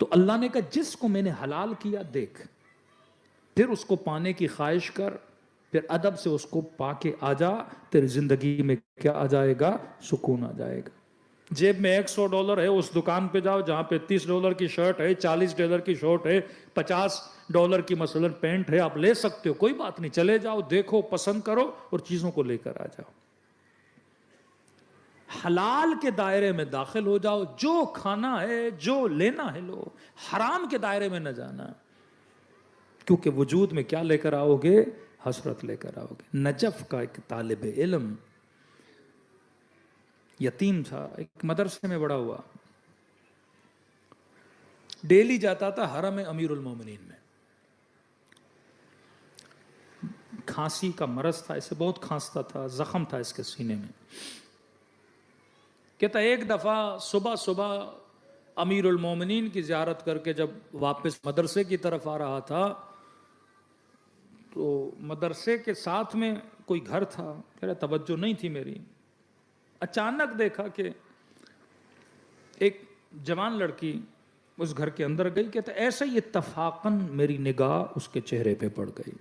تو اللہ نے کہا جس کو میں نے حلال کیا دیکھ، پھر اس کو پانے کی خواہش کر، پھر ادب سے اس کو پا کے آ جا، تیری زندگی میں کیا آ جائے گا؟ سکون آ جائے گا۔ جیب میں $100 ہے، اس دکان پہ جاؤ جہاں پہ $30 کی شرٹ ہے، $40 کی شرٹ ہے، $50 کی مثلا پینٹ ہے، آپ لے سکتے ہو، کوئی بات نہیں، چلے جاؤ، دیکھو، پسند کرو اور چیزوں کو لے کر آ جاؤ۔ حلال کے دائرے میں داخل ہو جاؤ، جو کھانا ہے جو لینا ہے لو، حرام کے دائرے میں نہ جانا، کیونکہ وجود میں کیا لے کر آؤ گے؟ حسرت لے کر آؤ گے۔ نجف کا ایک طالب علم یتیم تھا، ایک مدرسے میں بڑا ہوا، ڈیلی جاتا تھا حرم امیر المومنین میں۔ کھانسی کا مرض تھا، اسے بہت کھانستا تھا، زخم تھا اس کے سینے میں۔ کہتا ایک دفعہ صبح صبح امیر المومنین کی زیارت کر کے جب واپس مدرسے کی طرف آ رہا تھا تو مدرسے کے ساتھ میں کوئی گھر تھا، کہہ رہا توجہ نہیں تھی میری، اچانک دیکھا کہ ایک جوان لڑکی اس گھر کے اندر گئی، کہتا ایسے ہی اتفاقاً میری نگاہ اس کے چہرے پہ پڑ گئی۔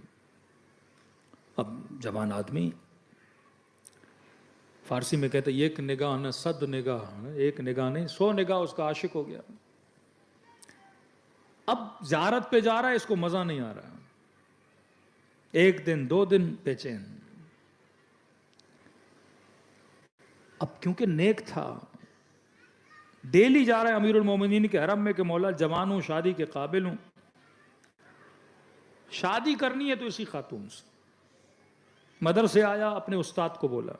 اب جوان آدمی، فارسی میں کہتے ایک نگاہ نہ 100 نگاہ، ایک نگاہ نہیں 100 نگاہ اس کا عاشق ہو گیا۔ اب زیارت پہ جا رہا ہے، اس کو مزہ نہیں آ رہا، 1 دن 2 دن بے چین۔ اب کیونکہ نیک تھا، ڈیلی جا رہا ہے امیر المومنین کے حرم میں کہ مولا جوان ہوں، شادی کے قابل ہوں، شادی کرنی ہے تو اسی خاتون سے۔ مدرسے آیا، اپنے استاد کو بولا۔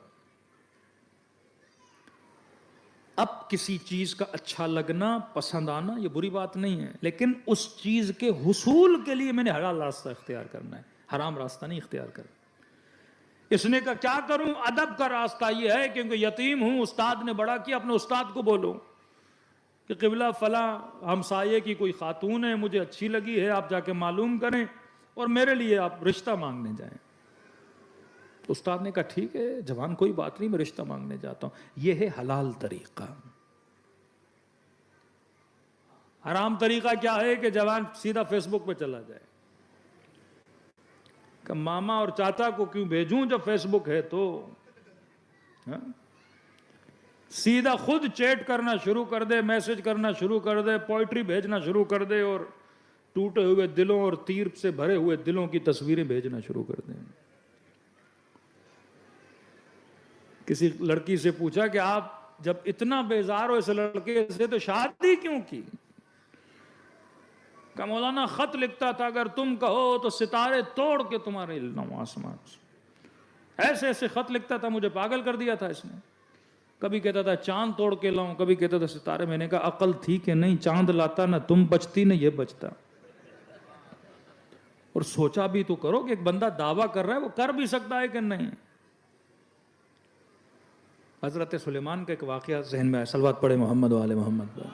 اب کسی چیز کا اچھا لگنا، پسند آنا یہ بری بات نہیں ہے، لیکن اس چیز کے حصول کے لیے میں نے حلال راستہ اختیار کرنا ہے، حرام راستہ نہیں اختیار کرنا۔ اس نے کہا کیا کروں؟ ادب کا راستہ یہ ہے کیونکہ یتیم ہوں، استاد نے بڑا کیا، اپنے استاد کو بولو کہ قبلہ فلاں ہمسائے کی کوئی خاتون ہے، مجھے اچھی لگی ہے، آپ جا کے معلوم کریں اور میرے لیے آپ رشتہ مانگنے جائیں۔ استاد نے کہا ٹھیک ہے جوان، کوئی بات نہیں، میں رشتہ مانگنے جاتا ہوں۔ یہ ہے حلال طریقہ۔ حرام طریقہ کیا ہے کہ جوان سیدھا فیس بک پہ چلا جائے کہ ماما اور چاچا کو کیوں بھیجوں جب فیس بک ہے تو، سیدھا خود چیٹ کرنا شروع کر دے، میسج کرنا شروع کر دے، پوئٹری بھیجنا شروع کر دے اور ٹوٹے ہوئے دلوں اور تیر سے بھرے ہوئے دلوں کی تصویریں بھیجنا شروع کر دیں۔ کسی لڑکی سے پوچھا کہ آپ جب اتنا بیزار ہو اس لڑکے سے تو شادی کیوں کی؟ کہ مولانا خط لکھتا تھا اگر تم کہو تو ستارے توڑ کے تمہارے لاؤں آسمان سے، ایسے ایسے خط لکھتا تھا، مجھے پاگل کر دیا تھا اس نے۔ کبھی کہتا تھا چاند توڑ کے لاؤں، کبھی کہتا تھا ستارے۔ میں نے کہا عقل تھی کہ نہیں؟ چاند لاتا نہ تم بچتی نہ یہ بچتا۔ اور سوچا بھی تو کرو کہ ایک بندہ دعویٰ کر رہا ہے، وہ کر بھی سکتا ہے کہ نہیں۔ حضرت سلیمان کا ایک واقعہ ذہن میں آیا، صلوات پڑھے محمد و آل محمد پر۔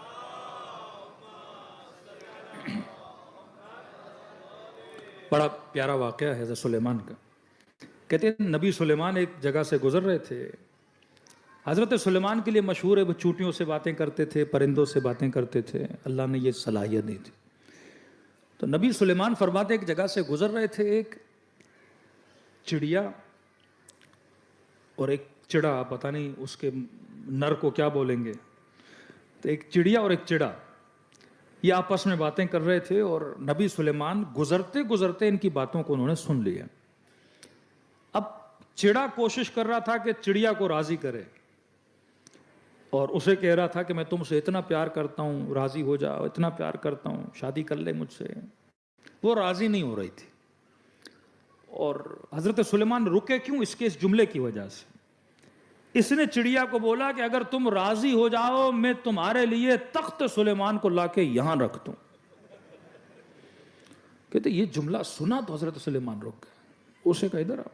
بڑا پیارا واقعہ ہے حضرت سلیمان کا۔ کہتے ہیں نبی سلیمان ایک جگہ سے گزر رہے تھے، حضرت سلیمان کے لیے مشہور ہے وہ چونٹیوں سے باتیں کرتے تھے، پرندوں سے باتیں کرتے تھے، اللہ نے یہ صلاحیت دی تھی۔ تو نبی سلیمان فرماتے ایک جگہ سے گزر رہے تھے، ایک چڑیا اور ایک چڑا، پتہ نہیں اس کے نر کو کیا بولیں گے، تو ایک چڑیا اور ایک چڑا یہ آپس میں باتیں کر رہے تھے، اور نبی سلیمان گزرتے گزرتے ان کی باتوں کو انہوں نے سن لیا۔ اب چڑا کوشش کر رہا تھا کہ چڑیا کو راضی کرے، اور اسے کہہ رہا تھا کہ میں تم سے اتنا پیار کرتا ہوں، راضی ہو جا، اتنا پیار کرتا ہوں، شادی کر لے مجھ سے۔ وہ راضی نہیں ہو رہی تھی، اور حضرت سلیمان رکے کیوں؟ اس کے اس جملے کی وجہ سے۔ اس نے چڑیا کو بولا کہ اگر تم راضی ہو جاؤ میں تمہارے لیے تخت سلیمان کو لا کے یہاں رکھ دوں۔ کہتے یہ جملہ سنا تو حضرت سلیمان رک گئے، اسے کہا ادھر آؤ،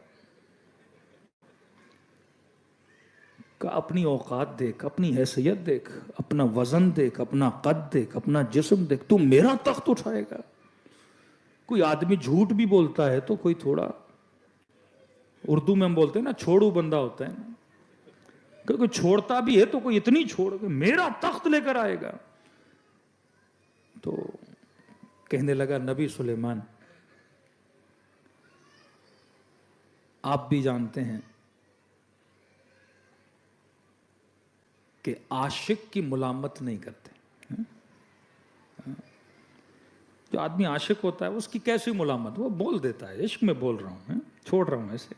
کہ اپنی اوقات دیکھ، اپنی حیثیت دیکھ، اپنا وزن دیکھ، اپنا قد دیکھ، اپنا جسم دیکھ، تو میرا تخت اٹھائے گا؟ کوئی آدمی جھوٹ بھی بولتا ہے تو کوئی تھوڑا، اردو میں ہم بولتے ہیں نا چھوڑو بندہ ہوتا ہے نا، کہ کوئی چھوڑتا بھی ہے تو کوئی اتنی چھوڑ کہ میرا تخت لے کر آئے گا؟ تو کہنے لگا نبی سلیمان آپ بھی جانتے ہیں کہ عاشق کی ملامت نہیں کرتے. جو آدمی عاشق ہوتا ہے اس کی کیسی ملامت, وہ بول دیتا ہے عشق میں بول رہا ہوں, چھوڑ رہا ہوں ایسے.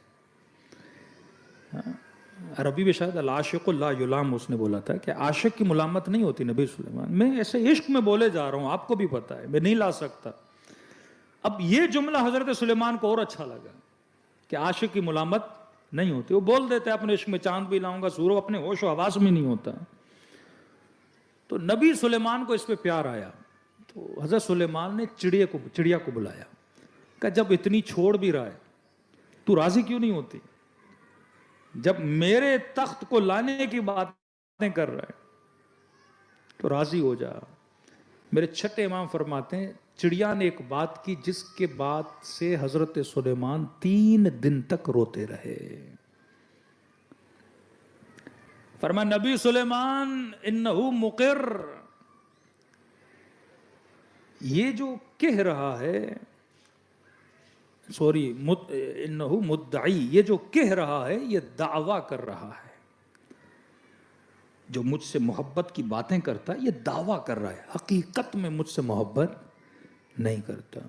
عربی میں شاید العاشق لا یلام اس نے بولا تھا کہ عاشق کی ملامت نہیں ہوتی نبی سلیمان. میں ایسے عشق میں بولے جا رہا ہوں, آپ کو بھی پتا ہے, میں نہیں لا سکتا. اب یہ جملہ حضرت سلیمان کو اور اچھا لگا کہ عاشق کی ملامت نہیں ہوتی. وہ بول دیتے ہیں اپنے عشق میں چاند بھی لاؤں گا, سورج اپنے ہوش و حواس میں نہیں ہوتا. تو نبی سلیمان کو اس پہ پیار آیا. تو حضرت سلیمان نے چڑیا کو بلایا, کہ جب اتنی چھوڑ بھی رہا ہے تو راضی کیوں نہیں ہوتی؟ جب میرے تخت کو لانے کی باتیں کر رہا ہے تو راضی ہو جا. میرے چھٹے امام فرماتے ہیں چڑیا نے ایک بات کی جس کے بعد سے حضرت سلیمان 3 دن تک روتے رہے. فرمایا نبی سلیمان انہو مقر, یہ جو کہہ رہا ہے, انہو مدعی, یہ جو کہہ رہا ہے یہ دعویٰ کر رہا ہے. جو مجھ سے محبت کی باتیں کرتا ہے یہ دعویٰ کر رہا ہے, حقیقت میں مجھ سے محبت نہیں کرتا.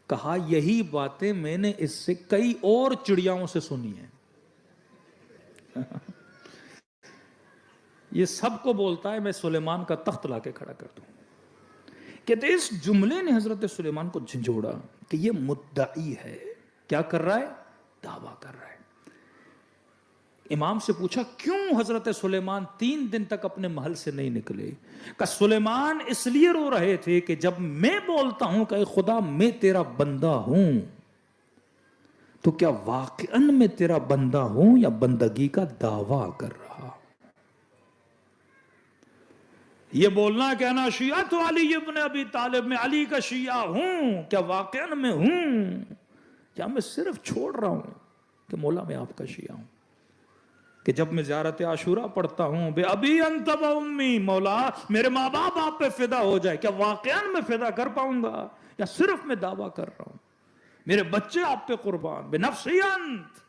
کہا یہی باتیں میں نے اس سے کئی اور چڑیاؤں سے سنی ہیں. یہ سب کو بولتا ہے میں سلیمان کا تخت لا کے کھڑا کر دوں. کہتے اس جملے نے حضرت سلیمان کو جھنجھوڑا کہ یہ مدعی ہے. کیا کر رہا ہے؟ دعویٰ کر رہا ہے. امام سے پوچھا کیوں حضرت سلیمان 3 دن تک اپنے محل سے نہیں نکلے؟ کہ سلیمان اس لیے رو رہے تھے کہ جب میں بولتا ہوں کہ اے خدا میں تیرا بندہ ہوں تو کیا واقعاً میں تیرا بندہ ہوں یا بندگی کا دعویٰ کر رہا. یہ بولنا کہ انا شیعہ تو علی ابن ابی طالب, میں علی کا شیعہ ہوں, کیا واقعاً میں ہوں یا میں صرف چھوڑ رہا ہوں کہ مولا میں آپ کا شیعہ ہوں. کہ جب میں زیارت عاشورہ پڑھتا ہوں بے ابی انت و امی, مولا میرے ماں باپ آپ پہ فدا ہو جائے, کیا واقعاً میں فدا کر پاؤں گا یا صرف میں دعویٰ کر رہا ہوں. میرے بچے آپ پہ قربان بے نفسی انت,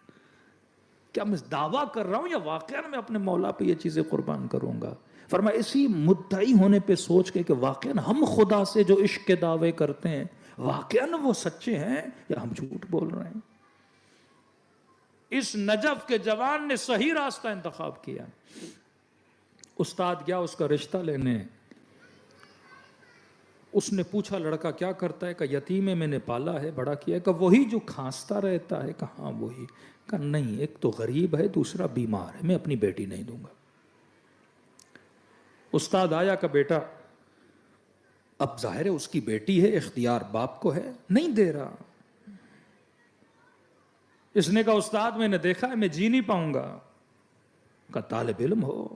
کیا میں دعویٰ کر رہا ہوں یا واقعاً میں اپنے مولا پہ یہ چیزیں قربان کروں گا. فرمایا اسی مدعی ہونے پہ سوچ کے کہ واقعاً ہم خدا سے جو عشق کے دعوے کرتے ہیں واقعاً وہ سچے ہیں یا ہم جھوٹ بول رہے ہیں. اس نجف کے جوان نے صحیح راستہ انتخاب کیا. استاد گیا اس کا رشتہ لینے, اس نے پوچھا لڑکا کیا کرتا ہے؟ کہ یتیم ہے, میں نے پالا ہے, بڑا کیا ہے. کہ وہی جو کھانستا رہتا ہے؟ کہ ہاں وہی. کہ نہیں, ایک تو غریب ہے, دوسرا بیمار ہے, میں اپنی بیٹی نہیں دوں گا. استاد آیا کہ بیٹا, اب ظاہر ہے اس کی بیٹی ہے, اختیار باپ کو ہے, نہیں دے رہا. اس نے کہا استاد میں نے دیکھا ہے میں جی نہیں پاؤں گا. کہ طالب علم ہو.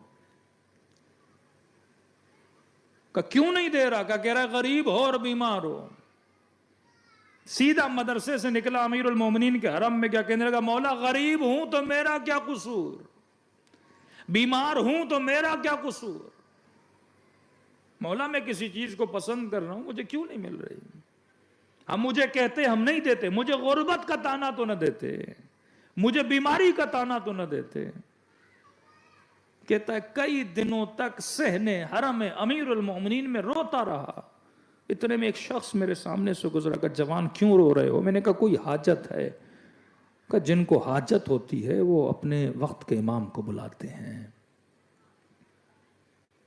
کہ کیوں نہیں دے رہا؟ کہ کہہ رہا غریب ہو اور بیمار ہو. سیدھا مدرسے سے نکلا امیر المومنین کے حرم میں, کیا کہنے لگا مولا غریب ہوں تو میرا کیا قصور, بیمار ہوں تو میرا کیا قصور. مولا میں کسی چیز کو پسند کر رہا ہوں, مجھے کیوں نہیں مل رہی. ہم مجھے کہتے ہم نہیں دیتے, مجھے غربت کا تانا تو نہ دیتے, مجھے بیماری کا تانا تو نہ دیتے. کہتا ہے کئی دنوں تک صحن حرم امیر المومنین میں روتا رہا. اتنے میں ایک شخص میرے سامنے سے گزرا. کہ جوان کیوں رو رہے ہو؟ میں نے کہا کوئی حاجت ہے؟ کہ جن کو حاجت ہوتی ہے وہ اپنے وقت کے امام کو بلاتے ہیں.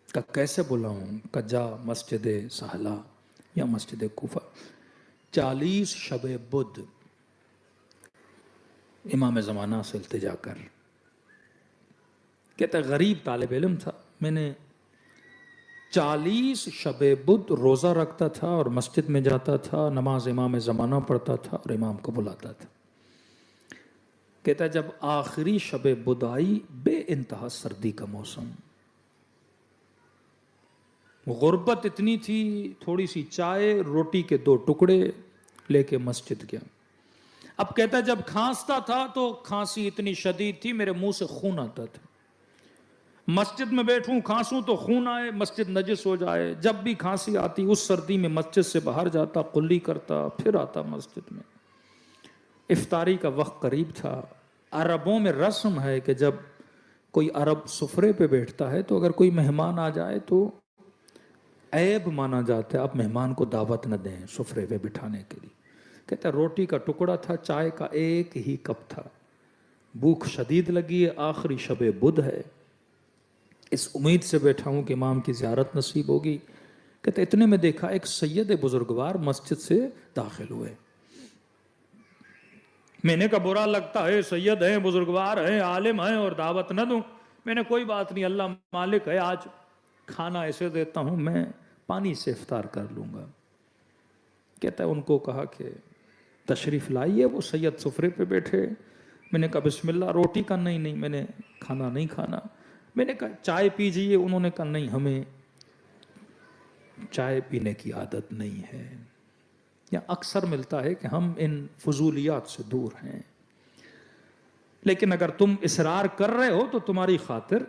کہ کیسے بلاؤں؟ کہ جا مسجد سہلا یا مسجد کوفہ, 40 شب بدھ امام زمانہ سے التجا کر. کہتا ہے غریب طالب علم تھا, میں نے 40 شب بدھ روزہ رکھتا تھا اور مسجد میں جاتا تھا, نماز امام زمانہ پڑھتا تھا اور امام کو بلاتا تھا. کہتا ہے جب آخری شب بدھ آئی, بے انتہا سردی کا موسم, غربت اتنی تھی, تھوڑی سی چائے روٹی کے 2 ٹکڑے لے کے مسجد گیا. اب کہتا ہے جب کھانستا تھا تو کھانسی اتنی شدید تھی میرے منہ سے خون آتا تھا. مسجد میں بیٹھوں کھانسوں تو خون آئے مسجد نجس ہو جائے، جب بھی کھانسی آتی اس سردی میں مسجد سے باہر جاتا، قلی کرتا، پھر آتا مسجد میں۔ افطاری کا وقت قریب تھا۔ عربوں میں رسم ہے کہ جب کوئی عرب سفرے پہ بیٹھتا ہے تو اگر کوئی مہمان آ جائے تو عیب مانا جاتا ہے، آپ مہمان کو دعوت نہ دیں سفرے پہ بٹھانے کے لیے۔ کہتا ہے روٹی کا ٹکڑا تھا، چائے کا ایک ہی کپ تھا، بھوک شدید لگی ہے، آخری شب بدھ ہے، اس امید سے بیٹھا ہوں کہ امام کی زیارت نصیب ہوگی۔ کہتے اتنے میں دیکھا ایک سید بزرگوار مسجد سے داخل ہوئے۔ میں نے کہا برا لگتا ہے، سید ہیں، بزرگوار ہیں، عالم ہیں اور دعوت نہ دوں؟ میں نے کوئی بات نہیں، اللہ مالک ہے، آج کھانا ایسے دیتا ہوں، میں پانی سے افطار کر لوں گا۔ کہتا ہے ان کو کہا کہ تشریف لائیے، وہ سید سفرے پہ بیٹھے۔ میں نے کہا بسم اللہ، روٹی کا نہیں میں نے کھانا نہیں کھانا۔ میں نے کہا چائے پیجئے، انہوں نے کہا نہیں ہمیں چائے پینے کی عادت نہیں ہے۔ یا اکثر ملتا ہے کہ ہم ان فضولیات سے دور ہیں، لیکن اگر تم اصرار کر رہے ہو تو تمہاری خاطر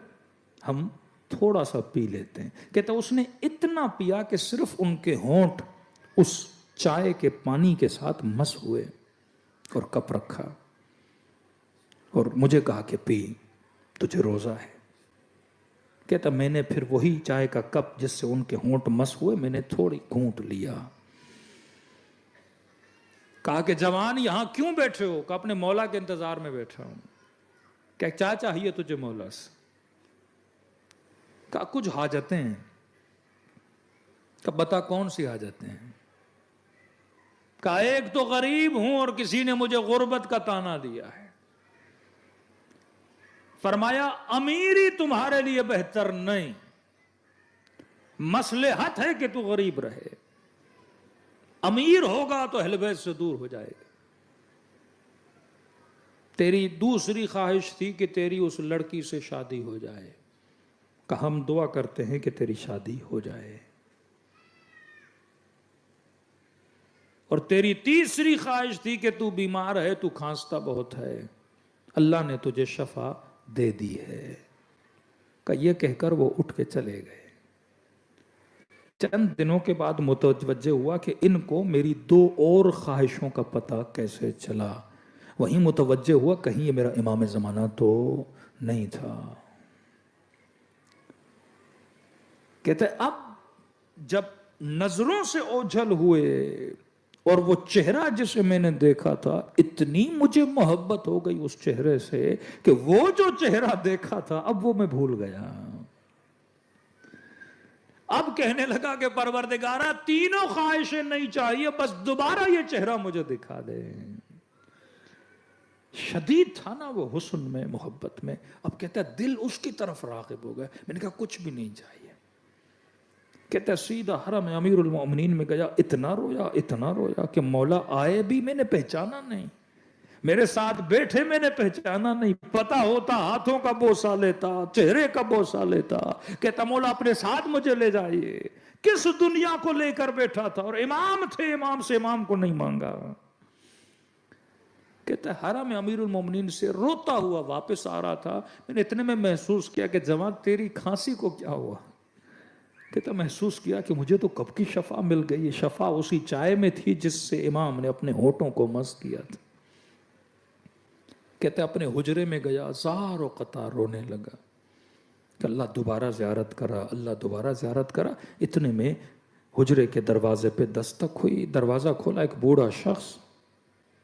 ہم تھوڑا سا پی لیتے ہیں۔ کہتا اس نے اتنا پیا کہ صرف ان کے ہونٹ اس چائے کے پانی کے ساتھ مس ہوئے اور کپ رکھا اور مجھے کہا کہ پی، تجھے روزہ ہے۔ کہتا میں نے پھر وہی چائے کا کپ جس سے ان کے ہونٹ مس ہوئے، میں نے تھوڑی گھونٹ لیا۔ کہا کہ جوان یہاں کیوں بیٹھے ہو؟ کہ اپنے مولا کے انتظار میں بیٹھا ہوں۔ کہ کیا چاہیے تجھے مولا سے؟ کہا کچھ حاجتیں ہیں۔ کہ بتا کون سی حاجتیں ہیں؟ کہا ایک تو غریب ہوں اور کسی نے مجھے غربت کا طعنہ دیا ہے۔ فرمایا امیری تمہارے لیے بہتر نہیں، مصلحت ہے کہ تو غریب رہے، امیر ہوگا تو اہل بیت سے دور ہو جائے گا۔ تیری دوسری خواہش تھی کہ تیری اس لڑکی سے شادی ہو جائے، کہ ہم دعا کرتے ہیں کہ تیری شادی ہو جائے۔ اور تیری تیسری خواہش تھی کہ تو بیمار ہے، تو کھانستا بہت ہے، اللہ نے تجھے شفا دے دی ہے۔ کہ یہ کہہ کر وہ اٹھ کے چلے گئے۔ چند دنوں کے بعد متوجہ ہوا کہ ان کو میری دو اور خواہشوں کا پتہ کیسے چلا۔ وہیں متوجہ ہوا کہیں یہ میرا امام زمانہ تو نہیں تھا۔ کہتے اب جب نظروں سے اوجھل ہوئے اور وہ چہرہ جسے میں نے دیکھا تھا، اتنی مجھے محبت ہو گئی اس چہرے سے کہ وہ جو چہرہ دیکھا تھا اب وہ میں بھول گیا۔ اب کہنے لگا کہ پروردگارہ تینوں خواہشیں نہیں چاہیے، بس دوبارہ یہ چہرہ مجھے دکھا دے۔ شدید تھا نا وہ حسن میں، محبت میں۔ اب کہتا ہے دل اس کی طرف راغب ہو گیا۔ میں نے کہا کچھ بھی نہیں چاہیے۔ کہتا ہے سیدھا حرم امیر المومنین میں گیا، اتنا رویا کہ مولا آئے بھی میں نے پہچانا نہیں، میرے ساتھ بیٹھے میں نے پہچانا نہیں، پتا ہوتا ہاتھوں کا بوسہ لیتا، چہرے کا بوسہ لیتا۔ کہتا مولا اپنے ساتھ مجھے لے جائیے، کس دنیا کو لے کر بیٹھا تھا، اور امام تھے، امام سے امام کو نہیں مانگا۔ کہتا ہے حرم امیر المومنین سے روتا ہوا واپس آ رہا تھا، میں نے اتنے میں محسوس کیا کہ جوان تیری کھانسی کو کیا ہوا؟ کہتا محسوس کیا کہ مجھے تو کب کی شفا مل گئی، شفا اسی چائے میں تھی جس سے امام نے اپنے ہونٹوں کو مس کیا تھا۔ کہتا اپنے حجرے میں گیا، زار و قطار رونے لگا کہ اللہ دوبارہ زیارت کرا، اللہ دوبارہ زیارت کرا۔ اتنے میں حجرے کے دروازے پہ دستک ہوئی، دروازہ کھولا، ایک بوڑھا شخص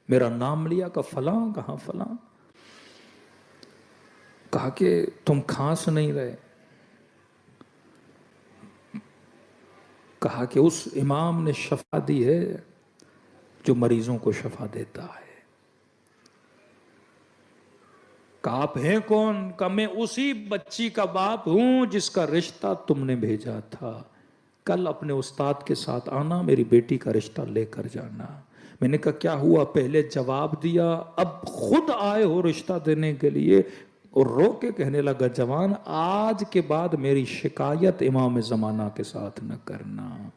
میرا نام لیا کہ فلاں، کہاں فلاں؟ کہا کہ تم کھانس نہیں رہے؟ کہا کہ اس امام نے شفا دی ہے جو مریضوں کو شفا دیتا ہے۔ کہا آپ ہیں کون؟ کہا میں اسی بچی کا باپ ہوں جس کا رشتہ تم نے بھیجا تھا، کل اپنے استاد کے ساتھ آنا، میری بیٹی کا رشتہ لے کر جانا۔ میں نے کہا کیا ہوا؟ پہلے جواب دیا، اب خود آئے ہو رشتہ دینے کے لیے؟ اور رو کے کہنے لگا جوان آج کے بعد میری شکایت امام زمانہ کے ساتھ نہ کرنا۔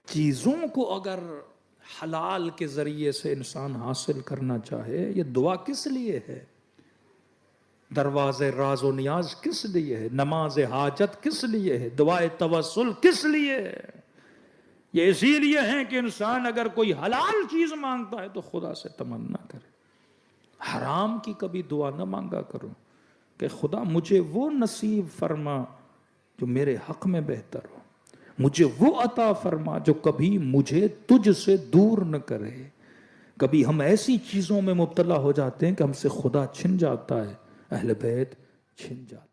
چیزوں کو اگر حلال کے ذریعے سے انسان حاصل کرنا چاہے، یہ دعا کس لیے ہے؟ دروازے راز و نیاز کس لیے ہے؟ نماز حاجت کس لیے ہے؟ دعائے توسل کس لیے ہے؟ یہ اسی لیے ہے کہ انسان اگر کوئی حلال چیز مانگتا ہے تو خدا سے تمنا کرے، حرام کی کبھی دعا نہ مانگا کرو کہ خدا مجھے وہ نصیب فرما جو میرے حق میں بہتر ہو، مجھے وہ عطا فرما جو کبھی مجھے تجھ سے دور نہ کرے۔ کبھی ہم ایسی چیزوں میں مبتلا ہو جاتے ہیں کہ ہم سے خدا چھن جاتا ہے، اہل بیت چھن جاتا ہے۔